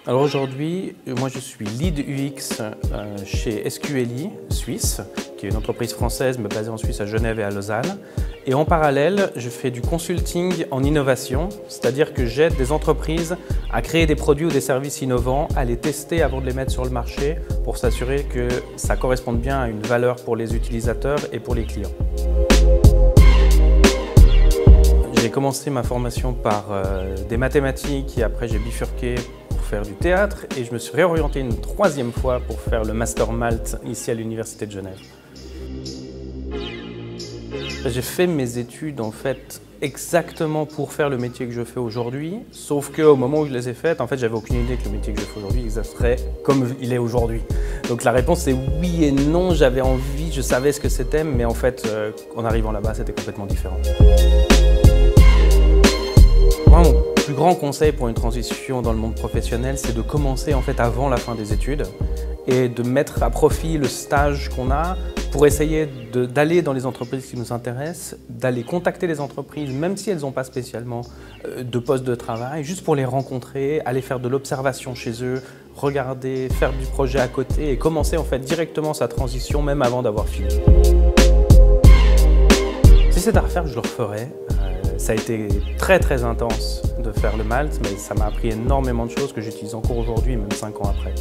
Alors aujourd'hui, moi je suis lead UX chez SQLI Suisse, qui est une entreprise française mais basée en Suisse à Genève et à Lausanne. Et en parallèle, je fais du consulting en innovation, c'est-à-dire que j'aide des entreprises à créer des produits ou des services innovants, à les tester avant de les mettre sur le marché pour s'assurer que ça corresponde bien à une valeur pour les utilisateurs et pour les clients. J'ai commencé ma formation par des mathématiques et après j'ai bifurqué pour faire du théâtre et je me suis réorienté une troisième fois pour faire le Master Malte ici à l'Université de Genève. J'ai fait mes études en fait exactement pour faire le métier que je fais aujourd'hui, sauf qu'au moment où je les ai faites, en fait, j'avais aucune idée que le métier que je fais aujourd'hui serait comme il est aujourd'hui. Donc la réponse est oui et non, j'avais envie, je savais ce que c'était, mais en fait, en arrivant là-bas, c'était complètement différent. Moi, mon plus grand conseil pour une transition dans le monde professionnel, c'est de commencer en fait avant la fin des études et de mettre à profit le stage qu'on a pour essayer d'aller dans les entreprises qui nous intéressent, d'aller contacter les entreprises, même si elles n'ont pas spécialement de poste de travail, juste pour les rencontrer, aller faire de l'observation chez eux, regarder, faire du projet à côté et commencer en fait directement sa transition même avant d'avoir fini. Si c'est à refaire, je le referai. Ça a été très intense de faire le Malte, mais ça m'a appris énormément de choses que j'utilise encore aujourd'hui, même 5 ans après.